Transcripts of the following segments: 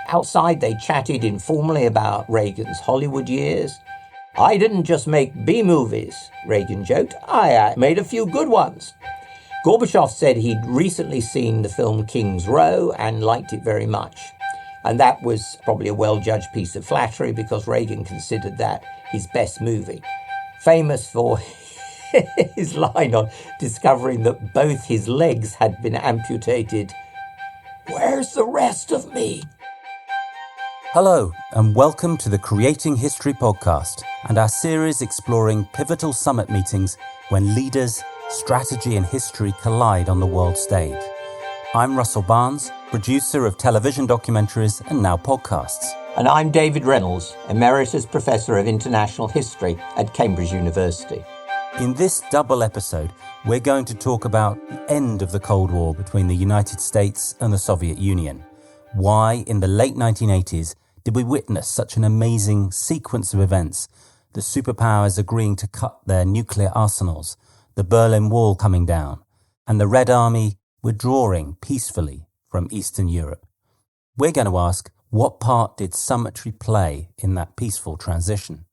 Outside, they chatted informally about Reagan's Hollywood years. "I didn't just make B-movies," Reagan joked. "I made a few good ones." Gorbachev said he'd recently seen the film King's Row and liked it very much. And that was probably a well-judged piece of flattery because Reagan considered that his best movie. Famous for his line on discovering that both his legs had been amputated. "Where's the rest of me?" Hello, and welcome to the Creating History podcast and our series exploring pivotal summit meetings when leaders, strategy and history collide on the world stage. I'm Russell Barnes, producer of television documentaries and now podcasts. And I'm David Reynolds, Emeritus Professor of International History at Cambridge University. In this double episode, we're going to talk about the end of the Cold War between the United States and the Soviet Union. Why, in the late 1980s, did we witness such an amazing sequence of events? The superpowers agreeing to cut their nuclear arsenals, the Berlin Wall coming down, and the Red Army withdrawing peacefully from Eastern Europe. We're going to ask, what part did Summitry play in that peaceful transition?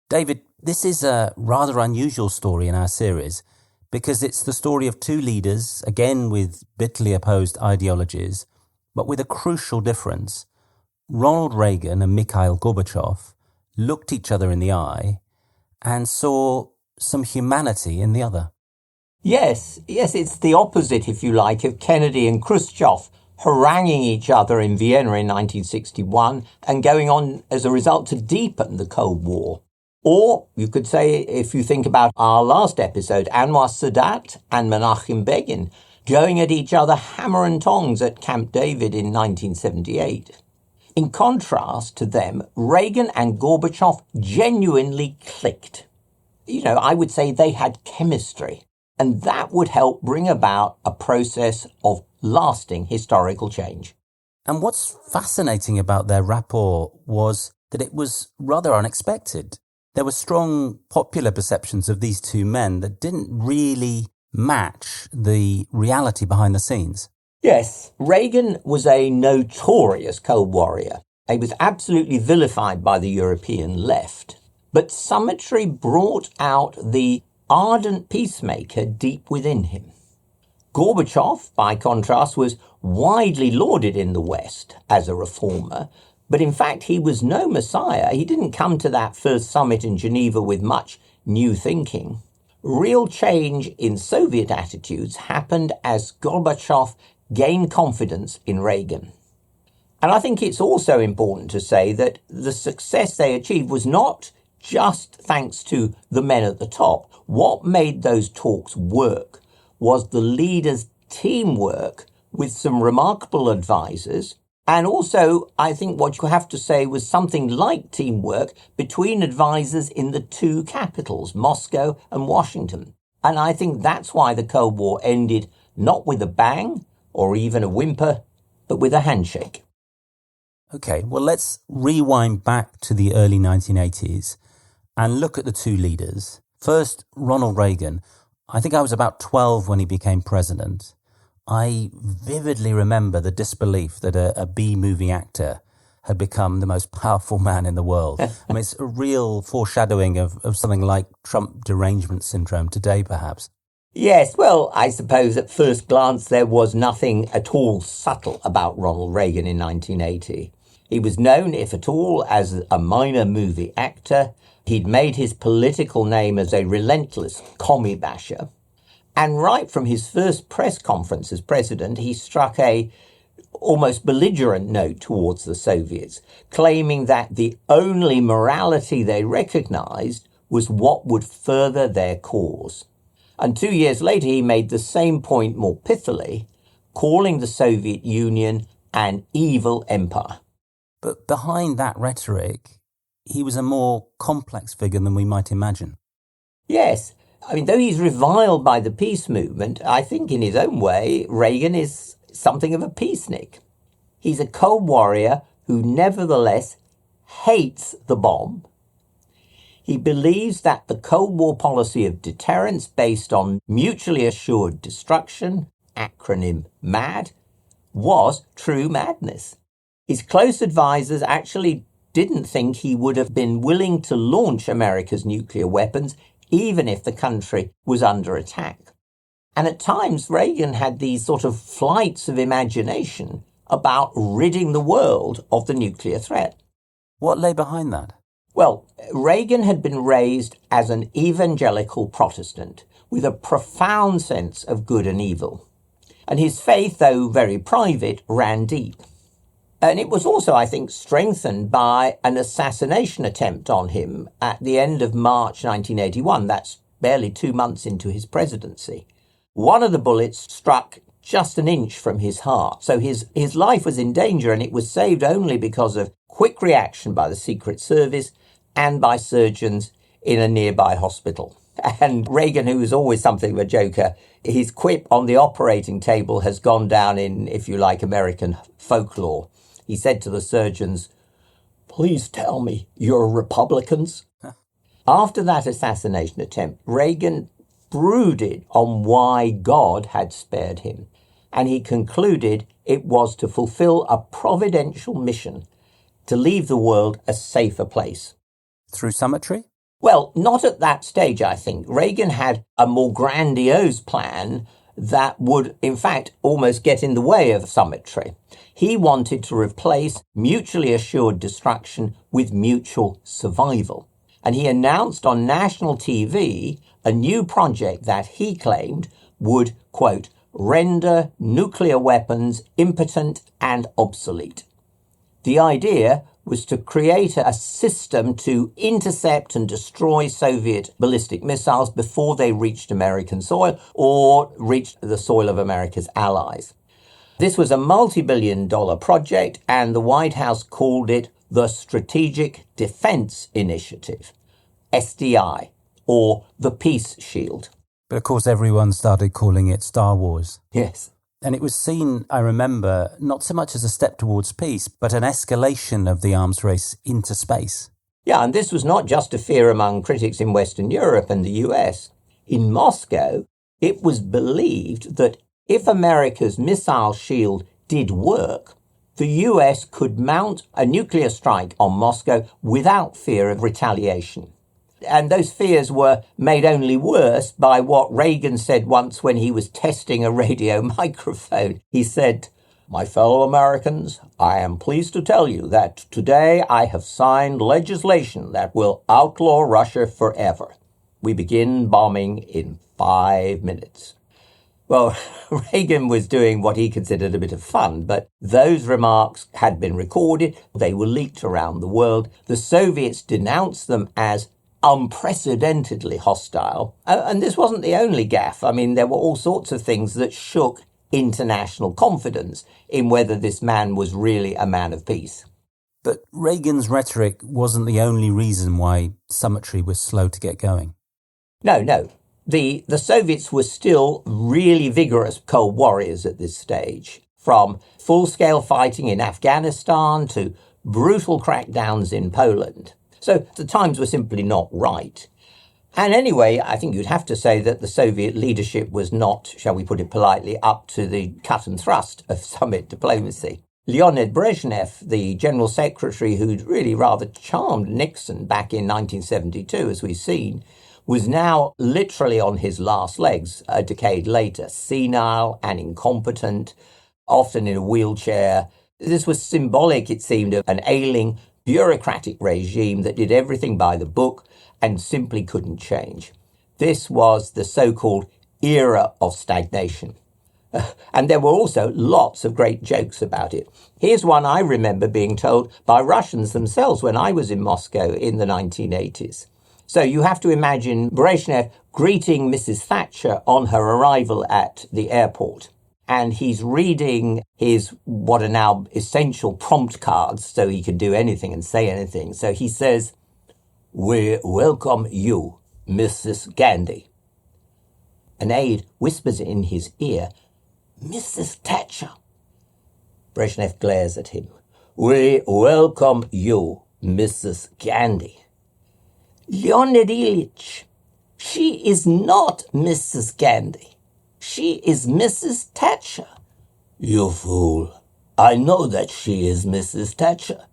David, this is a rather unusual story in our series because it's the story of two leaders, again with bitterly opposed ideologies, but with a crucial difference. Ronald Reagan and Mikhail Gorbachev looked each other in the eye and saw some humanity in the other. Yes, it's the opposite, if you like, of Kennedy and Khrushchev haranguing each other in Vienna in 1961 and going on as a result to deepen the Cold War. Or you could say, if you think about our last episode, Anwar Sadat and Menachem Begin going at each other hammer and tongs at Camp David in 1978. In contrast to them, Reagan and Gorbachev genuinely clicked. I would say they had chemistry, and that would help bring about a process of lasting historical change. And what's fascinating about their rapport was that it was rather unexpected. There were strong popular perceptions of these two men that didn't really match the reality behind the scenes. Yes, Reagan was a notorious Cold Warrior. He was absolutely vilified by the European left. But Summitry brought out the ardent peacemaker deep within him. Gorbachev, by contrast, was widely lauded in the West as a reformer, but in fact he was no messiah. He didn't come to that first summit in Geneva with much new thinking. Real change in Soviet attitudes happened as Gorbachev gained confidence in Reagan. And I think it's also important to say that the success they achieved was not just thanks to the men at the top. What made those talks work was the leaders' teamwork with some remarkable advisors. And also, I think what you have to say was something like teamwork between advisors in the two capitals, Moscow and Washington. And I think that's why the Cold War ended not with a bang or even a whimper, but with a handshake. Okay, well, let's rewind back to the early 1980s and look at the two leaders. First, Ronald Reagan. I think I was about 12 when he became president. I vividly remember the disbelief that a B-movie actor had become the most powerful man in the world. I mean, it's a real foreshadowing of something like Trump derangement syndrome today, perhaps. Yes, well, I suppose at first glance there was nothing at all subtle about Ronald Reagan in 1980. He was known, if at all, as a minor movie actor. He'd made his political name as a relentless commie basher. And right from his first press conference as president, he struck a almost belligerent note towards the Soviets, claiming that the only morality they recognized was what would further their cause. And 2 years later, he made the same point more pithily, calling the Soviet Union an evil empire. But behind that rhetoric, he was a more complex figure than we might imagine. Yes. I mean, though he's reviled by the peace movement, I think in his own way, Reagan is something of a peacenik. He's a Cold Warrior who nevertheless hates the bomb. He believes that the Cold War policy of deterrence based on mutually assured destruction, acronym MAD, was true madness. His close advisors actually didn't think he would have been willing to launch America's nuclear weapons, even if the country was under attack. And at times, Reagan had these sort of flights of imagination about ridding the world of the nuclear threat. What lay behind that? Well, Reagan had been raised as an evangelical Protestant with a profound sense of good and evil. And his faith, though very private, ran deep. And it was also, I think, strengthened by an assassination attempt on him at the end of March 1981. That's barely 2 months into his presidency. One of the bullets struck just an inch from his heart. So his life was in danger, and it was saved only because of quick reaction by the Secret Service and by surgeons in a nearby hospital. And Reagan, who was always something of a joker, his quip on the operating table has gone down in, if you like, American folklore. He said to the surgeons, "Please tell me you're Republicans." After that assassination attempt, Reagan brooded on why God had spared him, and he concluded it was to fulfill a providential mission to leave the world a safer place. Through Summitry? Well, not at that stage, I think. Reagan had a more grandiose plan that would, in fact, almost get in the way of Summitry. He wanted to replace mutually assured destruction with mutual survival. And he announced on national TV a new project that he claimed would, quote, render nuclear weapons impotent and obsolete. The idea was to create a system to intercept and destroy Soviet ballistic missiles before they reached American soil or reached the soil of America's allies. This was a multi-billion-dollar project, and the White House called it the Strategic Defense Initiative, SDI, or the Peace Shield. But of course everyone started calling it Star Wars. Yes. And it was seen, I remember, not so much as a step towards peace, but an escalation of the arms race into space. Yeah, and this was not just a fear among critics in Western Europe and the US. In Moscow, it was believed that if America's missile shield did work, the US could mount a nuclear strike on Moscow without fear of retaliation. And those fears were made only worse by what Reagan said once when he was testing a radio microphone. He said, "My fellow Americans, I am pleased to tell you that today I have signed legislation that will outlaw Russia forever. We begin bombing in 5 minutes." Well, Reagan was doing what he considered a bit of fun, but those remarks had been recorded. They were leaked around the world. The Soviets denounced them as unprecedentedly hostile. And this wasn't the only gaffe. I mean, there were all sorts of things that shook international confidence in whether this man was really a man of peace. But Reagan's rhetoric wasn't the only reason why Summitry was slow to get going. No. The Soviets were still really vigorous Cold Warriors at this stage, from full-scale fighting in Afghanistan to brutal crackdowns in Poland. So the times were simply not right. And anyway, I think you'd have to say that the Soviet leadership was not, shall we put it politely, up to the cut and thrust of summit diplomacy. Leonid Brezhnev, the general secretary who'd really rather charmed Nixon back in 1972, as we've seen, was now literally on his last legs a decade later, senile and incompetent, often in a wheelchair. This was symbolic, it seemed, of an ailing bureaucratic regime that did everything by the book and simply couldn't change. This was the so-called era of stagnation. And there were also lots of great jokes about it. Here's one I remember being told by Russians themselves when I was in Moscow in the 1980s. So you have to imagine Brezhnev greeting Mrs. Thatcher on her arrival at the airport. And he's reading his what are now essential prompt cards so he can do anything and say anything. So he says, "We welcome you, Mrs. Gandhi." An aide whispers in his ear, "Mrs. Thatcher." Brezhnev glares at him. "We welcome you, Mrs. Gandhi." "Leonid Ilyich, she is not Mrs. Gandhi. She is Mrs. Thatcher." "You fool. I know that she is Mrs. Thatcher,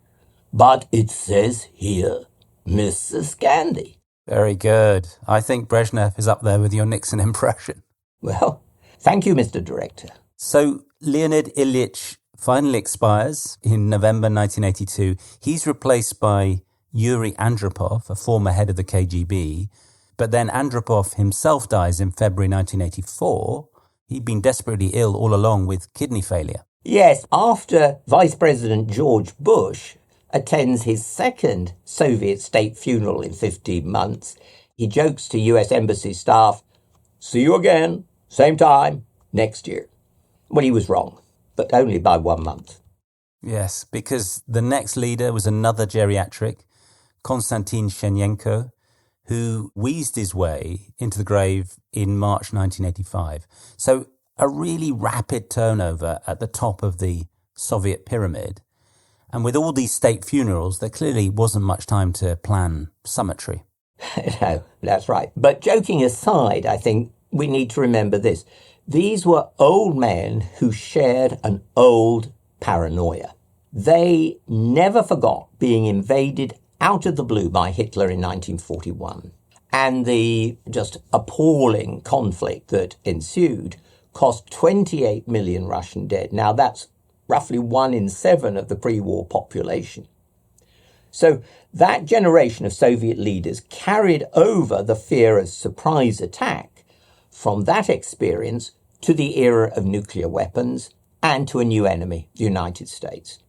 but it says here, Mrs. Gandhi. Very good. I think Brezhnev is up there with your Nixon impression. Well, thank you, Mr. Director. So Leonid Ilyich finally expires in November 1982. He's replaced by Yuri Andropov, a former head of the KGB. But then Andropov himself dies in February 1984. He'd been desperately ill all along with kidney failure. Yes, after Vice President George Bush attends his second Soviet state funeral in 15 months, he jokes to US Embassy staff, "See you again, same time, next year." Well, he was wrong, but only by 1 month. Yes, because the next leader was another geriatric, Konstantin Chernenko, who wheezed his way into the grave in March 1985. So a really rapid turnover at the top of the Soviet pyramid. And with all these state funerals, there clearly wasn't much time to plan Summitry. No, that's right. But joking aside, I think we need to remember this. These were old men who shared an old paranoia. They never forgot being invaded out of the blue by Hitler in 1941. And the just appalling conflict that ensued cost 28 million Russian dead. Now, that's roughly 1 in 7 of the pre-war population. So that generation of Soviet leaders carried over the fear of surprise attack from that experience to the era of nuclear weapons and to a new enemy, the United States.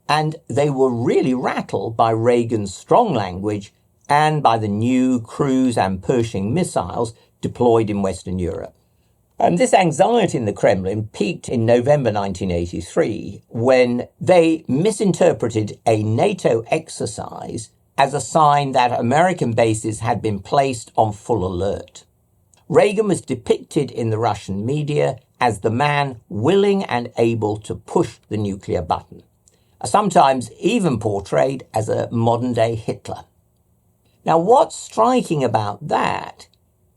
And they were really rattled by Reagan's strong language and by the new cruise and Pershing missiles deployed in Western Europe. And this anxiety in the Kremlin peaked in November 1983 when they misinterpreted a NATO exercise as a sign that American bases had been placed on full alert. Reagan was depicted in the Russian media as the man willing and able to push the nuclear button, sometimes even portrayed as a modern-day Hitler. Now, what's striking about that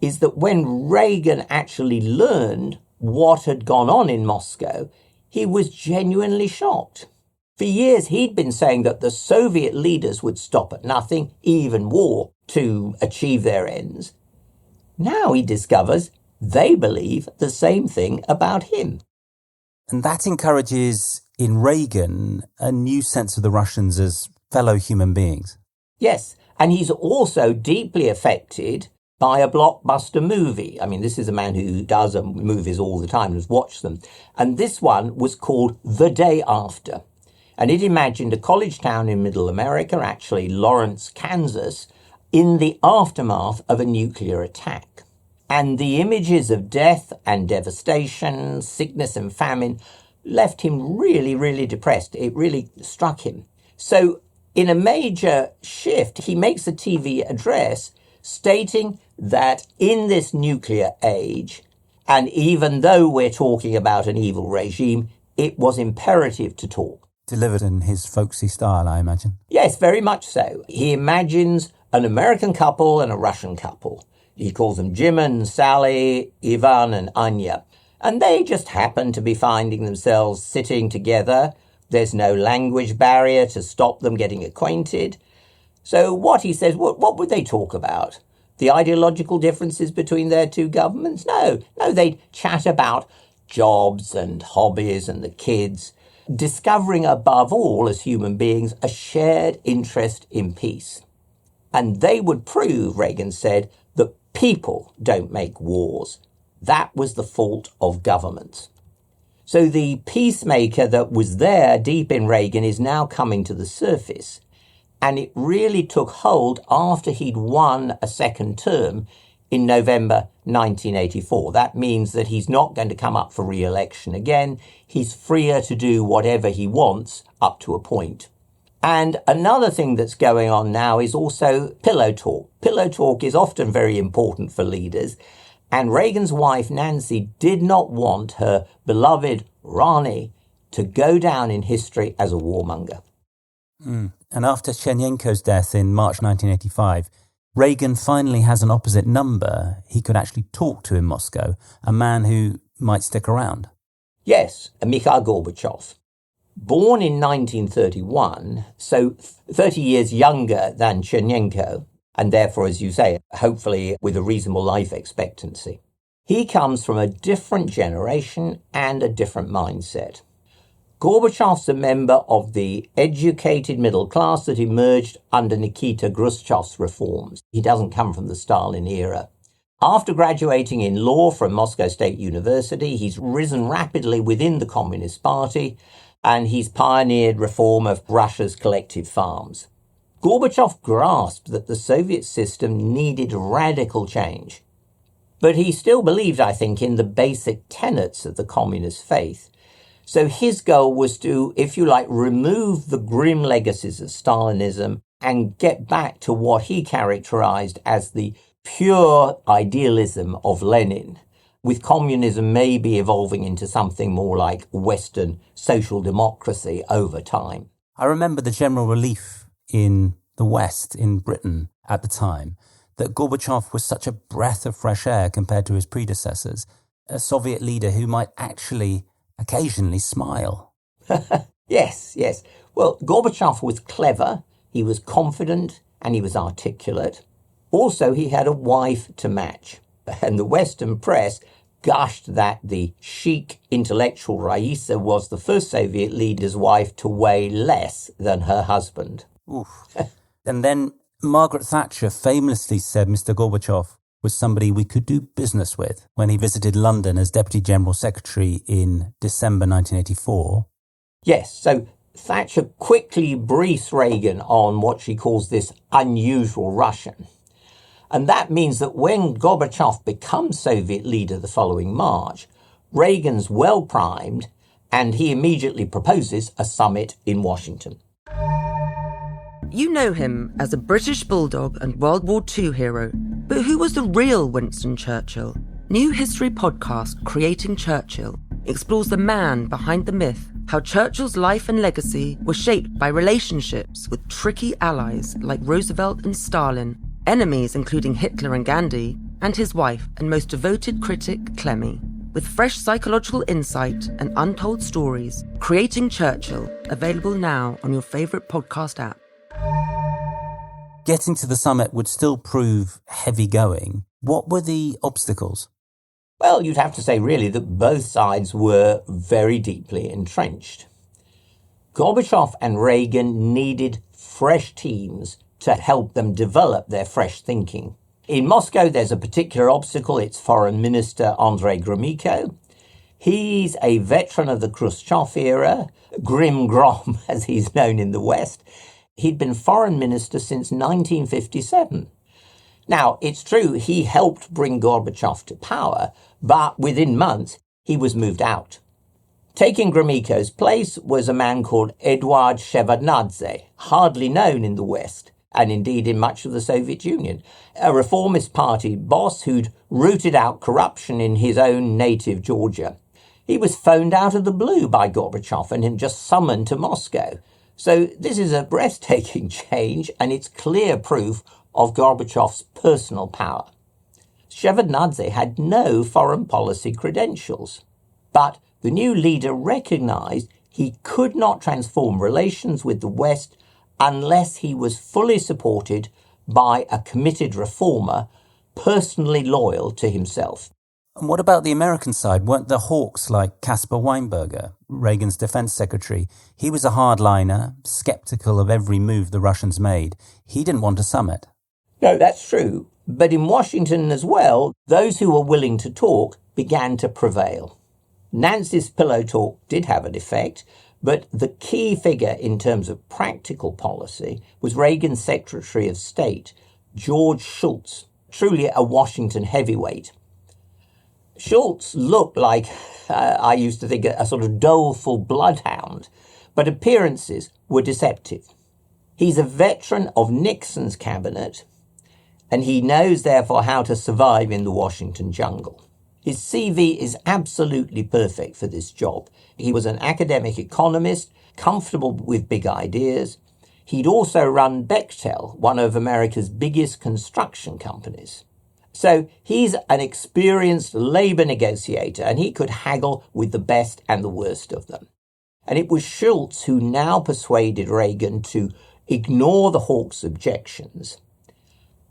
is that when Reagan actually learned what had gone on in Moscow, he was genuinely shocked. For years, he'd been saying that the Soviet leaders would stop at nothing, even war, to achieve their ends. Now he discovers they believe the same thing about him. And that encourages, in Reagan, a new sense of the Russians as fellow human beings. Yes, and he's also deeply affected by a blockbuster movie. I mean, this is a man who does movies all the time and has watched them. And this one was called The Day After. And it imagined a college town in Middle America, actually Lawrence, Kansas, in the aftermath of a nuclear attack. And the images of death and devastation, sickness and famine left him really, really depressed. It really struck him. So in a major shift, he makes a TV address stating that in this nuclear age, and even though we're talking about an evil regime, it was imperative to talk. Delivered in his folksy style, I imagine. Yes, very much so. He imagines an American couple and a Russian couple. He calls them Jim and Sally, Ivan and Anya. And they just happen to be finding themselves sitting together. There's no language barrier to stop them getting acquainted. So what he says, what would they talk about? The ideological differences between their two governments? No, they'd chat about jobs and hobbies and the kids, discovering above all as human beings a shared interest in peace. And they would prove, Reagan said, that people don't make wars. That was the fault of governments. So the peacemaker that was there deep in Reagan is now coming to the surface. And it really took hold after he'd won a second term in November 1984. That means that he's not going to come up for re-election again. He's freer to do whatever he wants up to a point. And another thing that's going on now is also pillow talk. Pillow talk is often very important for leaders. And Reagan's wife, Nancy, did not want her beloved Ronnie to go down in history as a warmonger. And after Chernenko's death in March 1985, Reagan finally has an opposite number he could actually talk to in Moscow, a man who might stick around. Yes, Mikhail Gorbachev. Born in 1931, so 30 years younger than Chernenko, and therefore, as you say, hopefully with a reasonable life expectancy. He comes from a different generation and a different mindset. Gorbachev's a member of the educated middle class that emerged under Nikita Khrushchev's reforms. He doesn't come from the Stalin era. After graduating in law from Moscow State University, he's risen rapidly within the Communist Party, and he's pioneered reform of Russia's collective farms. Gorbachev grasped that the Soviet system needed radical change. But he still believed, I think, in the basic tenets of the communist faith. So his goal was to, if you like, remove the grim legacies of Stalinism and get back to what he characterized as the pure idealism of Lenin, with communism maybe evolving into something more like Western social democracy over time. I remember the general relief in the West, in Britain at the time, that Gorbachev was such a breath of fresh air compared to his predecessors, a Soviet leader who might actually occasionally smile. Yes. Well, Gorbachev was clever, he was confident, and he was articulate. Also, he had a wife to match. And the Western press gushed that the chic intellectual Raisa was the first Soviet leader's wife to weigh less than her husband. Oof. And then Margaret Thatcher famously said Mr. Gorbachev was somebody we could do business with when he visited London as Deputy General Secretary in December 1984. Yes, so Thatcher quickly briefs Reagan on what she calls this unusual Russian. And that means that when Gorbachev becomes Soviet leader the following March, Reagan's well primed and he immediately proposes a summit in Washington. You know him as a British bulldog and World War II hero, but who was the real Winston Churchill? New history podcast Creating Churchill explores the man behind the myth, how Churchill's life and legacy were shaped by relationships with tricky allies like Roosevelt and Stalin, enemies including Hitler and Gandhi, and his wife and most devoted critic, Clemmy. With fresh psychological insight and untold stories, Creating Churchill, available now on your favourite podcast app. Getting to the summit would still prove heavy going. What were the obstacles? Well, you'd have to say really that both sides were very deeply entrenched. Gorbachev and Reagan needed fresh teams to help them develop their fresh thinking. In Moscow, there's a particular obstacle. It's Foreign Minister Andrei Gromyko. He's a veteran of the Khrushchev era, Grim Grom, as he's known in the West. He'd been foreign minister since 1957. Now, it's true he helped bring Gorbachev to power, but within months, he was moved out. Taking Gromyko's place was a man called Eduard Shevardnadze, hardly known in the West, and indeed in much of the Soviet Union, a reformist party boss who'd rooted out corruption in his own native Georgia. He was phoned out of the blue by Gorbachev and him just summoned to Moscow. So this is a breathtaking change, and it's clear proof of Gorbachev's personal power. Shevardnadze had no foreign policy credentials, but the new leader recognized he could not transform relations with the West unless he was fully supported by a committed reformer, personally loyal to himself. And what about the American side? Weren't the hawks like Caspar Weinberger, Reagan's defense secretary? He was a hardliner, skeptical of every move the Russians made. He didn't want a summit. No, that's true. But in Washington as well, those who were willing to talk began to prevail. Nancy's pillow talk did have an effect, but the key figure in terms of practical policy was Reagan's Secretary of State, George Shultz, truly a Washington heavyweight. Shultz looked like, I used to think, a sort of doleful bloodhound, but appearances were deceptive. He's a veteran of Nixon's cabinet, and he knows, therefore, how to survive in the Washington jungle. His CV is absolutely perfect for this job. He was an academic economist, comfortable with big ideas. He'd also run Bechtel, one of America's biggest construction companies. So he's an experienced labor negotiator, and he could haggle with the best and the worst of them. And it was Schultz who now persuaded Reagan to ignore the Hawks' objections.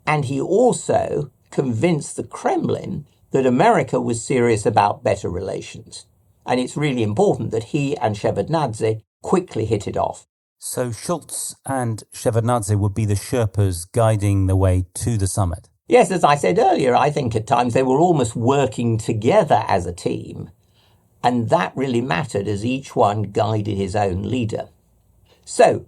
And he also convinced the Kremlin that America was serious about better relations. And it's really important that he and Shevardnadze quickly hit it off. So Schultz and Shevardnadze would be the Sherpas guiding the way to the summit? Yes, as I said earlier, I think at times they were almost working together as a team. And that really mattered as each one guided his own leader. So,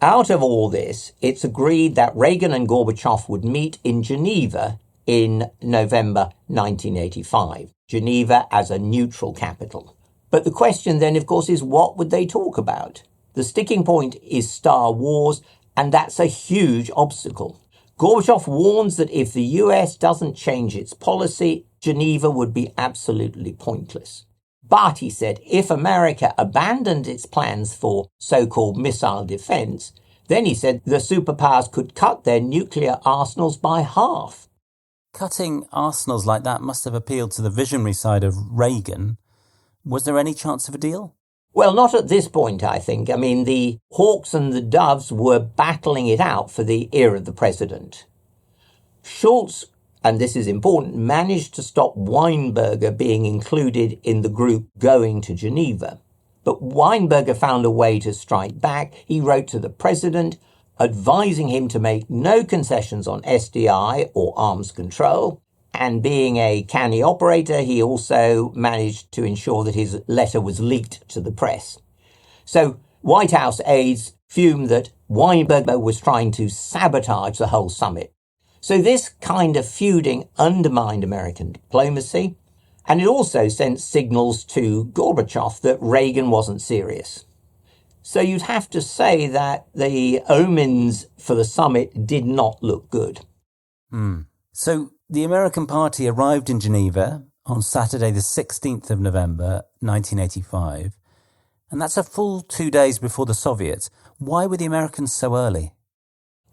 out of all this, it's agreed that Reagan and Gorbachev would meet in Geneva in November 1985. Geneva as a neutral capital. But the question then, of course, is what would they talk about? The sticking point is Star Wars, and that's a huge obstacle. Gorbachev warns that if the US doesn't change its policy, Geneva would be absolutely pointless. But, he said, if America abandoned its plans for so-called missile defense, then, he said, the superpowers could cut their nuclear arsenals by half. Cutting arsenals like that must have appealed to the visionary side of Reagan. Was there any chance of a deal? Well, not at this point, I think. I mean, the Hawks and the Doves were battling it out for the ear of the president. Schultz, and this is important, managed to stop Weinberger being included in the group going to Geneva. But Weinberger found a way to strike back. He wrote to the president, advising him to make no concessions on SDI or arms control. And being a canny operator, he also managed to ensure that his letter was leaked to the press. So White House aides fumed that Weinberger was trying to sabotage the whole summit. So this kind of feuding undermined American diplomacy, and it also sent signals to Gorbachev that Reagan wasn't serious. So you'd have to say that the omens for the summit did not look good. So the American party arrived in Geneva on Saturday the 16th of November 1985, and that's a full 2 days before the Soviets. Why were the Americans so early?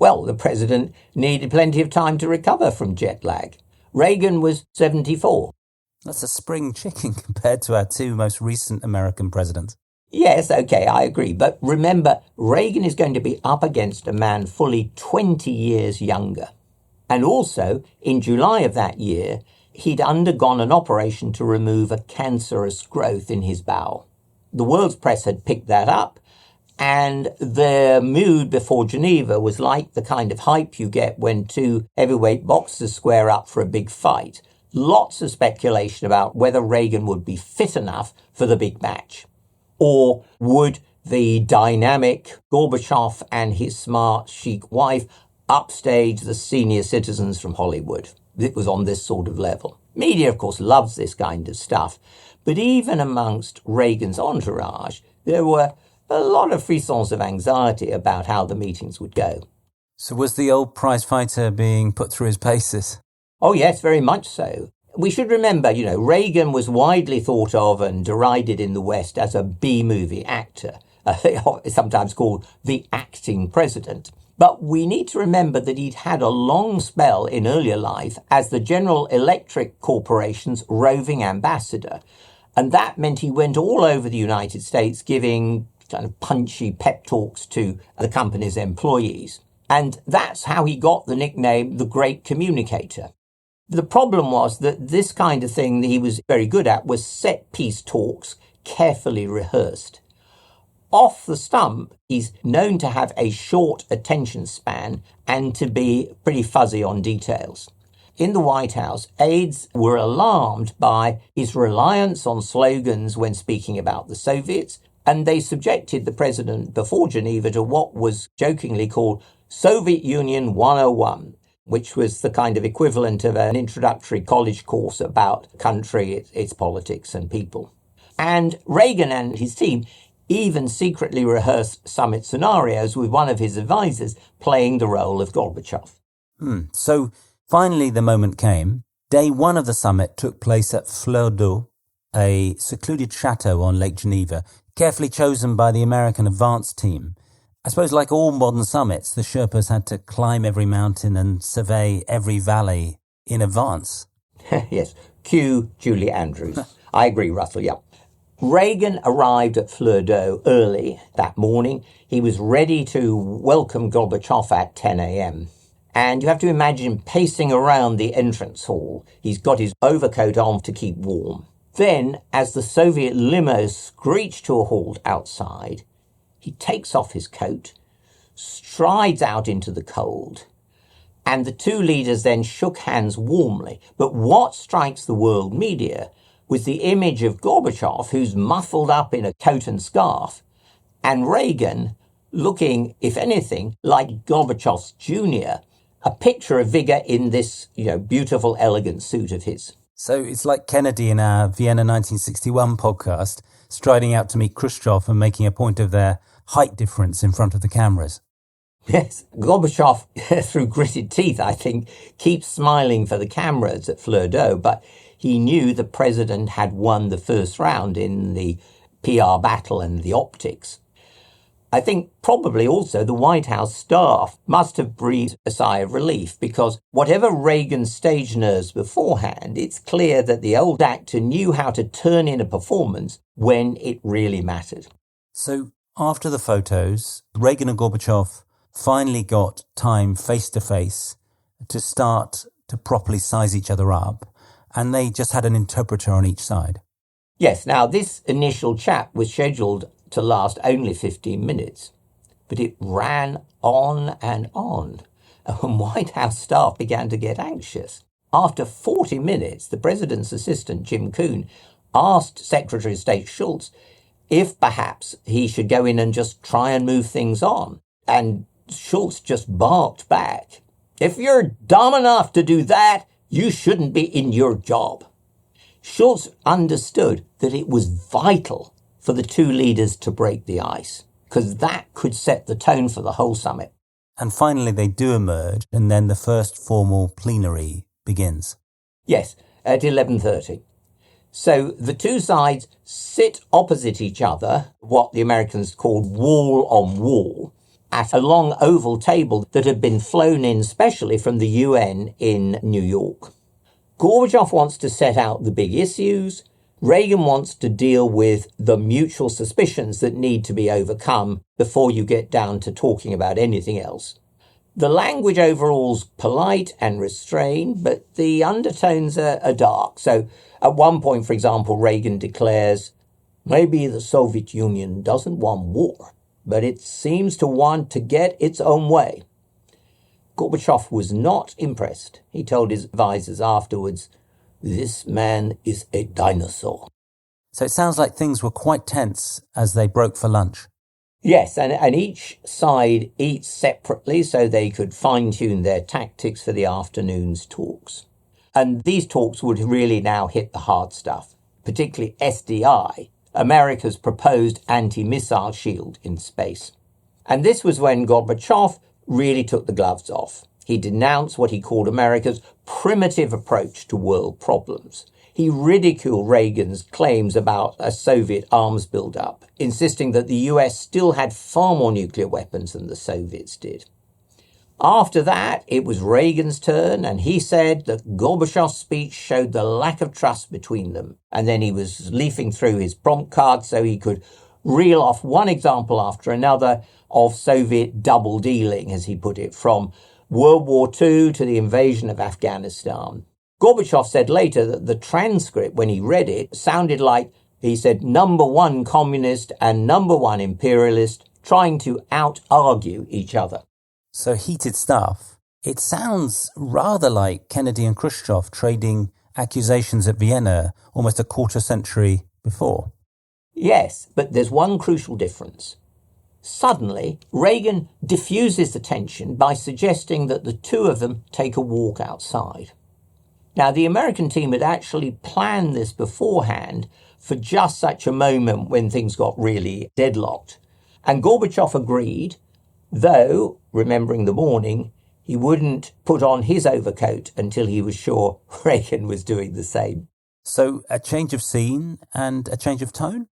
Well, the president needed plenty of time to recover from jet lag. Reagan was 74. That's a spring chicken compared to our two most recent American presidents. Yes, okay, I agree. But remember, Reagan is going to be up against a man fully 20 years younger. And also, in July of that year, he'd undergone an operation to remove a cancerous growth in his bowel. The world's press had picked that up, and their mood before Geneva was like the kind of hype you get when two heavyweight boxers square up for a big fight. Lots of speculation about whether Reagan would be fit enough for the big match. Or would the dynamic Gorbachev and his smart, chic wife upstage the senior citizens from Hollywood? It was on this sort of level. Media, of course, loves this kind of stuff. But even amongst Reagan's entourage, there were a lot of frissons of anxiety about how the meetings would go. So was the old prize fighter being put through his paces? Oh, yes, very much so. We should remember, Reagan was widely thought of and derided in the West as a B-movie actor, sometimes called the acting president. But we need to remember that he'd had a long spell in earlier life as the General Electric Corporation's roving ambassador. And that meant he went all over the United States giving kind of punchy pep talks to the company's employees. And that's how he got the nickname the Great Communicator. The problem was that this kind of thing that he was very good at was set-piece talks, carefully rehearsed. Off the stump, he's known to have a short attention span and to be pretty fuzzy on details. In the White House, aides were alarmed by his reliance on slogans when speaking about the Soviets, and they subjected the president before Geneva to what was jokingly called Soviet Union 101, which was the kind of equivalent of an introductory college course about the country, its politics and people. And Reagan and his team even secretly rehearsed summit scenarios with one of his advisors playing the role of Gorbachev. So finally the moment came. Day one of the summit took place at Fleur d'Eau, a secluded chateau on Lake Geneva, carefully chosen by the American advance team. I suppose like all modern summits, the Sherpas had to climb every mountain and survey every valley in advance. Yes, cue Julie Andrews. I agree, Russell, yeah. Reagan arrived at Fleur d'Eau early that morning. He was ready to welcome Gorbachev at 10 a.m. And you have to imagine him pacing around the entrance hall. He's got his overcoat on to keep warm. Then, as the Soviet limo screeched to a halt outside, he takes off his coat, strides out into the cold, and the two leaders then shook hands warmly. But what strikes the world media was the image of Gorbachev, who's muffled up in a coat and scarf, and Reagan looking, if anything, like Gorbachev's junior, a picture of vigor in this, beautiful, elegant suit of his. So it's like Kennedy in our Vienna 1961 podcast, striding out to meet Khrushchev and making a point of their height difference in front of the cameras. Yes, Gorbachev, through gritted teeth, I think, keeps smiling for the cameras at Fleur d'Eau, but he knew the president had won the first round in the PR battle and the optics. I think probably also the White House staff must have breathed a sigh of relief, because whatever Reagan's stage nerves beforehand, it's clear that the old actor knew how to turn in a performance when it really mattered. So after the photos, Reagan and Gorbachev finally got time face-to-face to start to properly size each other up, and they just had an interpreter on each side. Yes, now this initial chat was scheduled to last only 15 minutes, but it ran on, and White House staff began to get anxious. After 40 minutes, the president's assistant, Jim Kuhn, asked Secretary of State Shultz if perhaps he should go in and just try and move things on. And Shultz just barked back, "If you're dumb enough to do that, you shouldn't be in your job." Shultz understood that it was vital for the two leaders to break the ice, because that could set the tone for the whole summit. And finally they do emerge, and then the first formal plenary begins. Yes, at 11:30. So the two sides sit opposite each other, what the Americans called wall on wall, at a long oval table that had been flown in specially from the UN in New York. Gorbachev wants to set out the big issues. Reagan wants to deal with the mutual suspicions that need to be overcome before you get down to talking about anything else. The language overall's polite and restrained, but the undertones are dark. So at one point, for example, Reagan declares, "Maybe the Soviet Union doesn't want war, but it seems to want to get its own way." Gorbachev was not impressed. He told his advisors afterwards, "This man is a dinosaur." So it sounds like things were quite tense as they broke for lunch. Yes, and each side eats separately so they could fine-tune their tactics for the afternoon's talks. And these talks would really now hit the hard stuff, particularly SDI, America's proposed anti-missile shield in space. And this was when Gorbachev really took the gloves off. He denounced what he called America's primitive approach to world problems. He ridiculed Reagan's claims about a Soviet arms buildup, insisting that the US still had far more nuclear weapons than the Soviets did. After that, it was Reagan's turn, and he said that Gorbachev's speech showed the lack of trust between them. And then he was leafing through his prompt card so he could reel off one example after another of Soviet double dealing, as he put it, from World War II to the invasion of Afghanistan. Gorbachev said later that the transcript, when he read it, sounded like he said number one communist and number one imperialist trying to out-argue each other. So heated stuff. It sounds rather like Kennedy and Khrushchev trading accusations at Vienna almost a quarter century before. Yes, but there's one crucial difference. Suddenly, Reagan diffuses the tension by suggesting that the two of them take a walk outside. Now, the American team had actually planned this beforehand for just such a moment when things got really deadlocked. And Gorbachev agreed, though, remembering the morning, he wouldn't put on his overcoat until he was sure Reagan was doing the same. So a change of scene and a change of tone?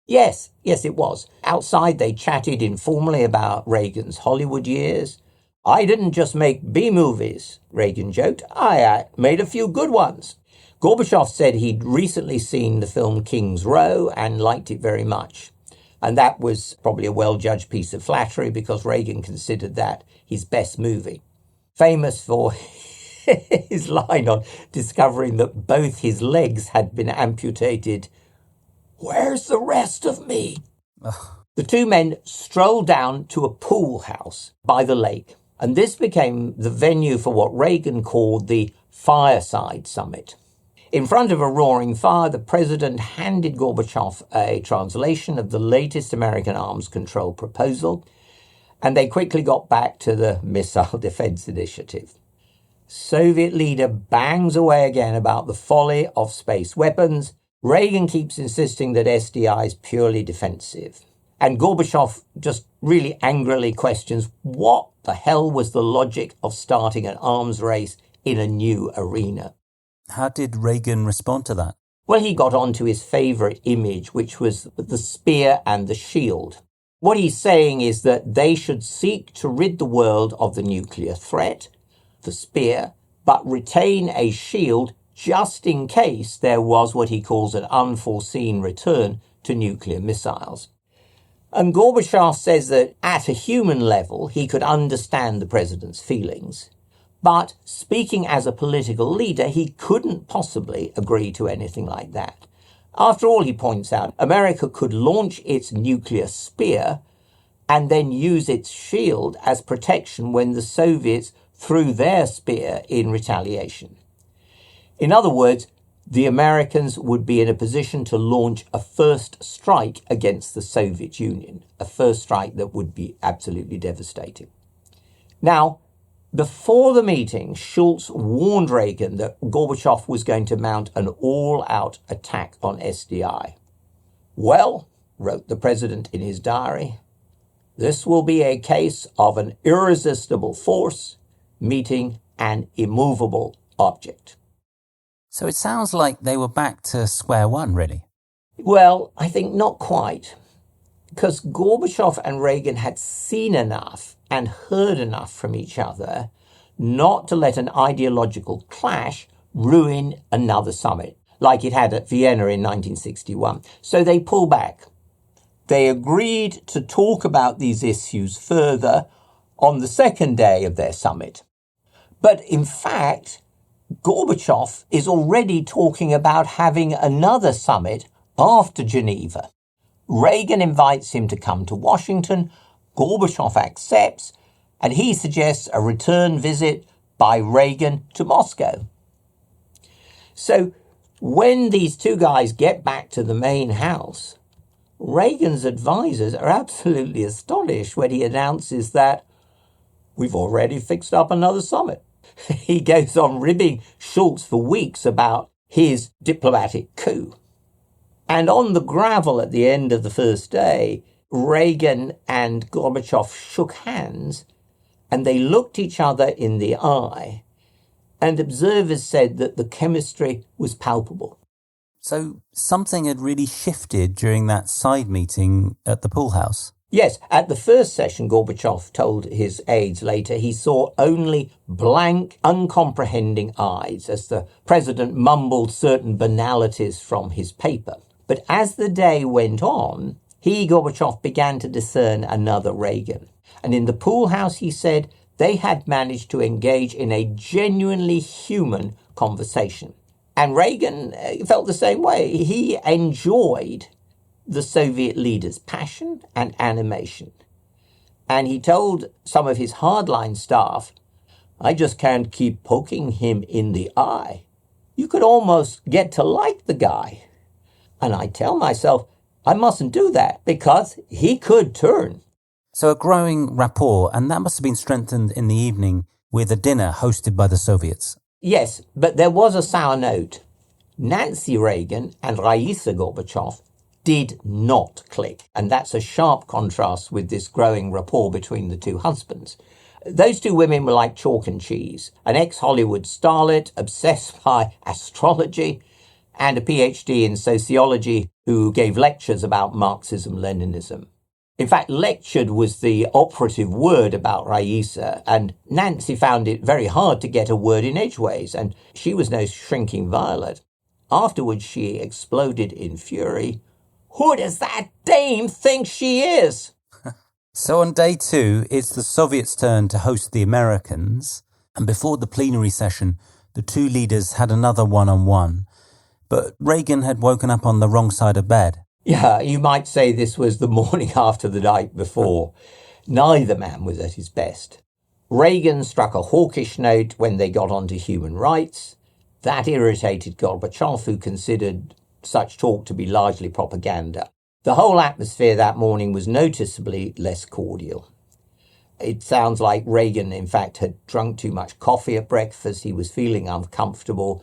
Yes, it was. Outside, they chatted informally about Reagan's Hollywood years. "I didn't just make B-movies," Reagan joked. "I made a few good ones." Gorbachev said he'd recently seen the film King's Row and liked it very much. And that was probably a well-judged piece of flattery because Reagan considered that his best movie. Famous for his line on discovering that both his legs had been amputated. "Where's the rest of me?" The two men strolled down to a pool house by the lake, and this became the venue for what Reagan called the Fireside Summit. In front of a roaring fire, the president handed Gorbachev a translation of the latest American arms control proposal, and they quickly got back to the Missile Defense Initiative. Soviet leader bangs away again about the folly of space weapons. Reagan keeps insisting that SDI is purely defensive. And Gorbachev just really angrily questions what the hell was the logic of starting an arms race in a new arena. How did Reagan respond to that? Well, he got on to his favourite image, which was the spear and the shield. What he's saying is that they should seek to rid the world of the nuclear threat, the spear, but retain a shield just in case there was what he calls an unforeseen return to nuclear missiles. And Gorbachev says that at a human level, he could understand the president's feelings. But speaking as a political leader, he couldn't possibly agree to anything like that. After all, he points out, America could launch its nuclear spear and then use its shield as protection when the Soviets threw their spear in retaliation. In other words, the Americans would be in a position to launch a first strike against the Soviet Union, a first strike that would be absolutely devastating. Now, before the meeting, Schultz warned Reagan that Gorbachev was going to mount an all-out attack on SDI. "Well," wrote the president in his diary, "this will be a case of an irresistible force meeting an immovable object." So it sounds like they were back to square one, really. Well, I think not quite, because Gorbachev and Reagan had seen enough and heard enough from each other not to let an ideological clash ruin another summit, like it had at Vienna in 1961. So they pull back. They agreed to talk about these issues further on the second day of their summit. But in fact, Gorbachev is already talking about having another summit after Geneva. Reagan invites him to come to Washington. Gorbachev accepts, and he suggests a return visit by Reagan to Moscow. So when these two guys get back to the main house, Reagan's advisors are absolutely astonished when he announces that we've already fixed up another summit. He goes on ribbing Schultz for weeks about his diplomatic coup. And on the gravel at the end of the first day, Reagan and Gorbachev shook hands and they looked each other in the eye, and observers said that the chemistry was palpable. So something had really shifted during that side meeting at the pool house? Yes, at the first session, Gorbachev told his aides later, he saw only blank, uncomprehending eyes as the president mumbled certain banalities from his paper. But as the day went on, Gorbachev, began to discern another Reagan. And in the pool house, he said, they had managed to engage in a genuinely human conversation. And Reagan felt the same way. He enjoyed the Soviet leader's passion and animation. And he told some of his hardline staff, I just can't keep poking him in the eye. You could almost get to like the guy. And I tell myself, I mustn't do that because he could turn. So a growing rapport, and that must have been strengthened in the evening with a dinner hosted by the Soviets. Yes, but there was a sour note. Nancy Reagan and Raisa Gorbachev did not click. And that's a sharp contrast with this growing rapport between the two husbands. Those two women were like chalk and cheese. An ex-Hollywood starlet obsessed by astrology and a PhD in sociology who gave lectures about Marxism-Leninism. In fact, lectured was the operative word about Raisa, and Nancy found it very hard to get a word in edgeways, and she was no shrinking violet. Afterwards, she exploded in fury. "Who does that dame think she is?" So on day 2, it's the Soviets' turn to host the Americans, and before the plenary session, the two leaders had another one-on-one. But Reagan had woken up on the wrong side of bed. Yeah, you might say this was the morning after the night before. Neither man was at his best. Reagan struck a hawkish note when they got onto human rights. That irritated Gorbachev, who considered such talk to be largely propaganda. The whole atmosphere that morning was noticeably less cordial. It sounds like Reagan, in fact, had drunk too much coffee at breakfast. He was feeling uncomfortable.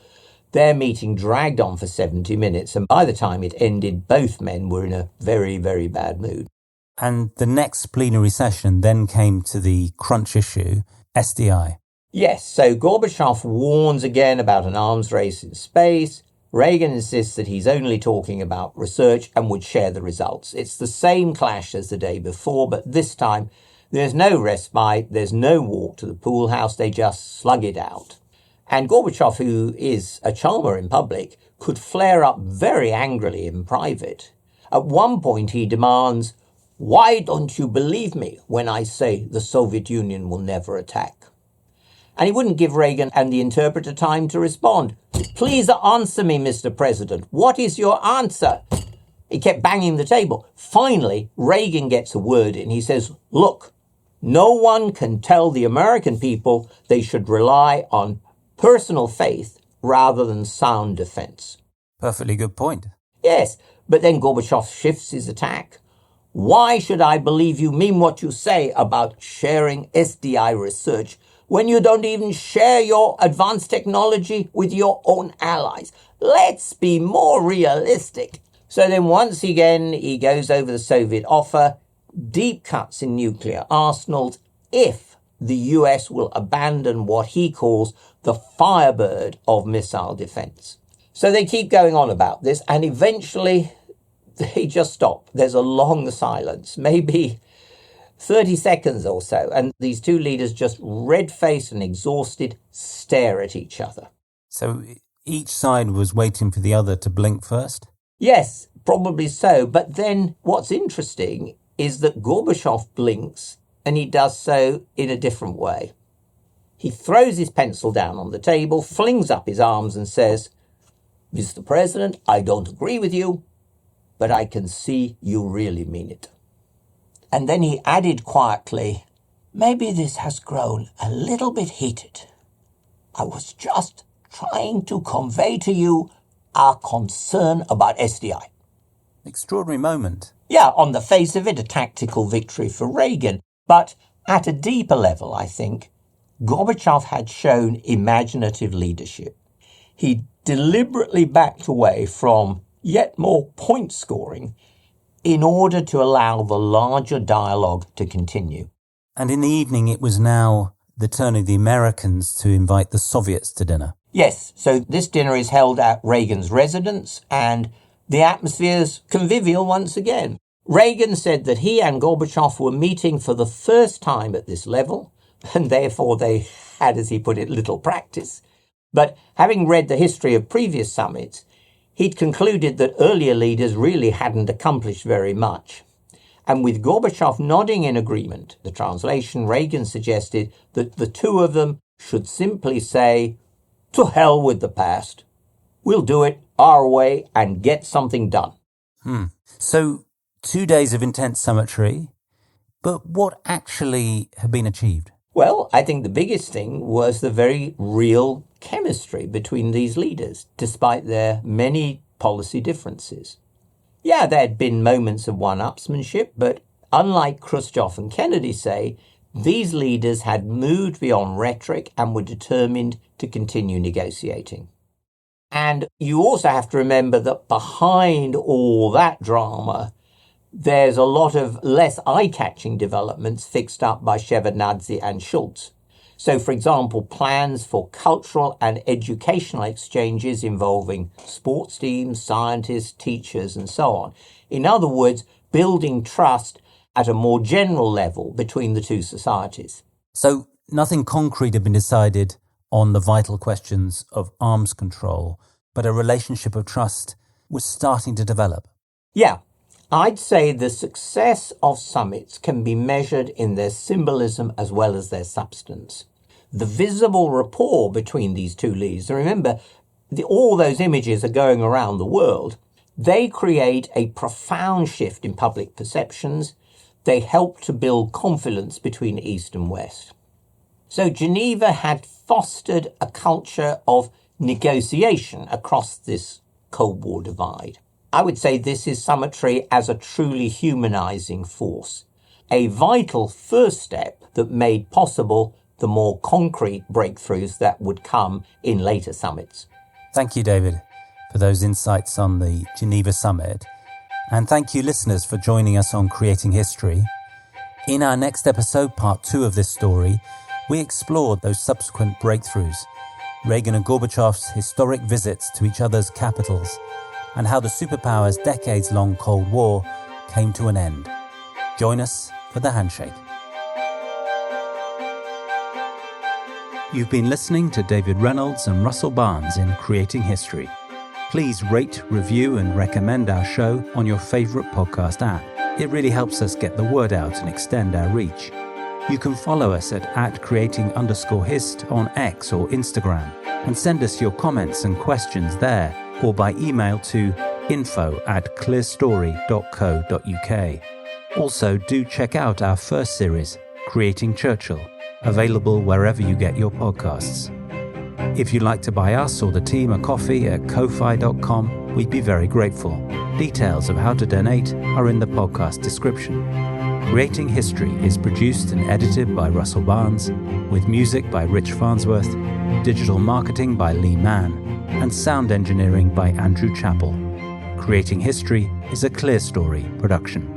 Their meeting dragged on for 70 minutes, and by the time it ended, both men were in a very, very bad mood. And the next plenary session then came to the crunch issue, SDI. Yes, so Gorbachev warns again about an arms race in space. Reagan insists that he's only talking about research and would share the results. It's the same clash as the day before, but this time there's no respite, there's no walk to the pool house, they just slug it out. And Gorbachev, who is a charmer in public, could flare up very angrily in private. At one point he demands, "Why don't you believe me when I say the Soviet Union will never attack?" And he wouldn't give Reagan and the interpreter time to respond. "Please answer me, Mr. President. What is your answer?" He kept banging the table. Finally, Reagan gets a word in. He says, "Look, no one can tell the American people they should rely on personal faith rather than sound defense." Perfectly good point. Yes, but then Gorbachev shifts his attack. "Why should I believe you mean what you say about sharing SDI research when you don't even share your advanced technology with your own allies? Let's be more realistic." So then once again, he goes over the Soviet offer, deep cuts in nuclear arsenals if the US will abandon what he calls the Firebird of missile defense. So they keep going on about this, and eventually they just stop. There's a long silence, maybe 30 seconds or so, and these two leaders, just red-faced and exhausted, stare at each other. So each side was waiting for the other to blink first? Yes, probably so. But then what's interesting is that Gorbachev blinks, and he does so in a different way. He throws his pencil down on the table, flings up his arms and says, "Mr. President, I don't agree with you, but I can see you really mean it." And then he added quietly, "Maybe this has grown a little bit heated. I was just trying to convey to you our concern about SDI." Extraordinary moment. Yeah, on the face of it, a tactical victory for Reagan. But at a deeper level, I think, Gorbachev had shown imaginative leadership. He deliberately backed away from yet more point scoring in order to allow the larger dialogue to continue. And in the evening, it was now the turn of the Americans to invite the Soviets to dinner. Yes, so this dinner is held at Reagan's residence, and the atmosphere's convivial once again. Reagan said that he and Gorbachev were meeting for the first time at this level, and therefore they had, as he put it, little practice. But having read the history of previous summits, he'd concluded that earlier leaders really hadn't accomplished very much. And with Gorbachev nodding in agreement, the translation, Reagan suggested that the two of them should simply say, "To hell with the past. We'll do it our way and get something done." So 2 days of intense summitry, but what actually had been achieved? Well, I think the biggest thing was the very real chemistry between these leaders, despite their many policy differences. Yeah, there had been moments of one-upsmanship, but unlike Khrushchev and Kennedy say, these leaders had moved beyond rhetoric and were determined to continue negotiating. And you also have to remember that behind all that drama, there's a lot of less eye-catching developments fixed up by Shevardnadze and Schultz. So, for example, plans for cultural and educational exchanges involving sports teams, scientists, teachers, and so on. In other words, building trust at a more general level between the two societies. So nothing concrete had been decided on the vital questions of arms control, but a relationship of trust was starting to develop. Yeah, I'd say the success of summits can be measured in their symbolism as well as their substance. The visible rapport between these two leaders, remember, all those images are going around the world. They create a profound shift in public perceptions. They help to build confidence between East and West. So Geneva had fostered a culture of negotiation across this Cold War divide. I would say this is Summitry as a truly humanizing force, a vital first step that made possible the more concrete breakthroughs that would come in later summits. Thank you, David, for those insights on the Geneva Summit. And thank you, listeners, for joining us on Creating History. In our next episode, part 2 of this story, we explored those subsequent breakthroughs, Reagan and Gorbachev's historic visits to each other's capitals, and how the superpowers' decades-long Cold War came to an end. Join us for the handshake. You've been listening to David Reynolds and Russell Barnes in Creating History. Please rate, review and recommend our show on your favourite podcast app. It really helps us get the word out and extend our reach. You can follow us at @creating_hist on X or Instagram and send us your comments and questions there or by email to info@clearstory.co.uk. Also, do check out our first series, Creating Churchill, available wherever you get your podcasts. If you'd like to buy us or the team a coffee at ko-fi.com, we'd be very grateful. Details of how to donate are in the podcast description. Creating History is produced and edited by Russell Barnes, with music by Rich Farnsworth, digital marketing by Lee Mann, and sound engineering by Andrew Chappell. Creating History is a Clear Story production.